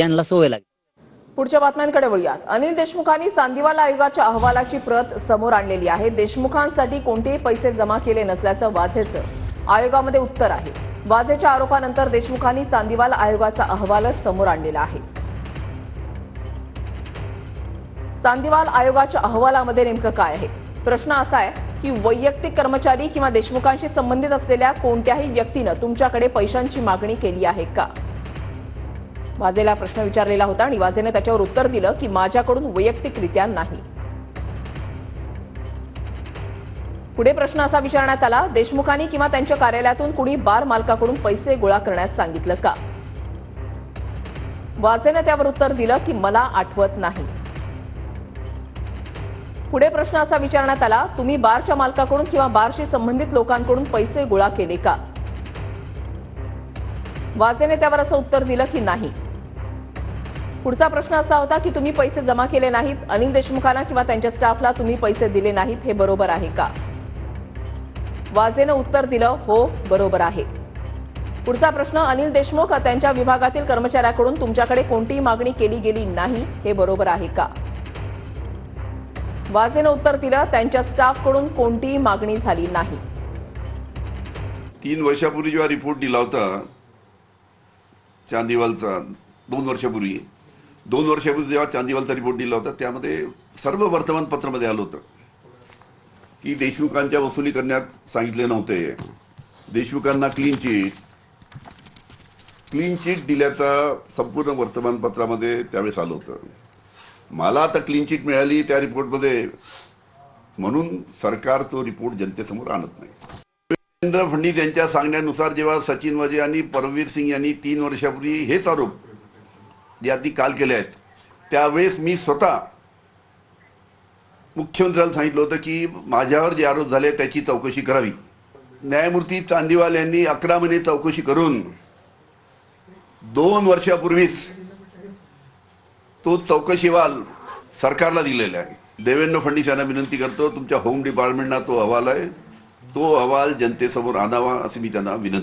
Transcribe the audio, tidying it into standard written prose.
यांना सवय लागली। पुढच्या बातम्यांकडे वळूयात। अनिल देशमुखांनी चांदीवाल आयोगाच्या अहवालाची प्रत समोर आणलेली आहे। देशमुखांसाठी कोणतेही पैसे जमा केले नसल्याचं वाझेचं आयोगामध्ये उत्तर आहे। वाझेच्या आरोपानंतर देशमुखांनी चांदीवाल आयोगाचा अहवालच समोर आणलेला आहे। चांदीवाल आयोगाच्या अहवालामध्ये नेमकं काय आहे? प्रश्न असा आहे की वैयक्तिक कर्मचारी किंवा देशमुखांशी संबंधित असलेल्या कोणत्याही व्यक्तीनं तुमच्याकडे पैशांची मागणी केली आहे का? वाझेला प्रश्न विचारलेला होता आणि वाझेने त्याच्यावर उत्तर दिलं की माझ्याकडून वैयक्तिकरित्या नाही। पुढे प्रश्न असा विचारण्यात आला, देशमुखांनी किंवा त्यांच्या कार्यालयातून कुणी बार मालकाकडून पैसे गोळा करण्यास सांगितलं का? वाझेने त्यावर उत्तर दिलं की मला आठवत नाही। पुढे प्रश्न असा विचारण्यात आला, तुम्ही बारच्या मालकाकडून किंवा बारशी संबंधित लोकांकडून पैसे गोळा केले का? वाझेने त्यावर असं उत्तर दिलं की नाही। पुढचा प्रश्न असा होता की तुम्ही पैसे जमा केले नाहीत, अनिल देशमुखांना किंवा त्यांच्या स्टाफला तुम्ही पैसे दिले नाहीत, हे बरोबर आहे का? वाझेने उत्तर दिलं हो, बरोबर आहे। पुढचा प्रश्न, अनिल देशमुख त्यांच्या विभागातील कर्मचाऱ्याकडून तुमच्याकडे कोणतीही मागणी केली गेली नाही, हे बरोबर आहे का? वाझेने उत्तर दिलं त्यांच्या स्टाफकडून कोणतीही मागणी झाली नाही। 3 वर्षापूर्वी जेव्हा रिपोर्ट दिला होता चांदीवालचा, 2 वर्षापूर्वी जेव्हा चांदीवालचा रिपोर्ट दिला होता त्यामध्ये सर्व वर्तमानपत्रामध्ये आलं होतं की देशमुखांच्या वसुली करण्यात सांगितले नव्हते, देशमुखांना क्लीन चिट दिल्याचा संपूर्ण वर्तमानपत्रामध्ये त्यावेळेस आलं होतं। मला आता क्लीन चिट मिळाली त्या रिपोर्टमध्ये, म्हणून सरकार तो रिपोर्ट जनतेसमोर आणत नाही। देवेंद्र फडणवीस यांच्या सांगण्यानुसार जेव्हा सचिन वाझे आणि परमवीर सिंग यांनी 3 वर्षापूर्वी हेच आरोप जे आधी काल केले आहेत, त्यावेळेस मी स्वतः मुख्यमंत्र्यांना सांगितलं होतं की माझ्यावर जे आरोप झाले त्याची चौकशी करावी। न्यायमूर्ती चांदीवाल यांनी 11 महिने चौकशी करून 2 वर्षापूर्वीच तो चौकशीवाल सरकारला दिलेला आहे। देवेंद्र फडणवीस यांना विनंती करतो, तुमच्या होम डिपार्टमेंटला तो अहवाल आहे, तो अहवाल जनतेसमोर आणावा अशी मी त्यांना विनंती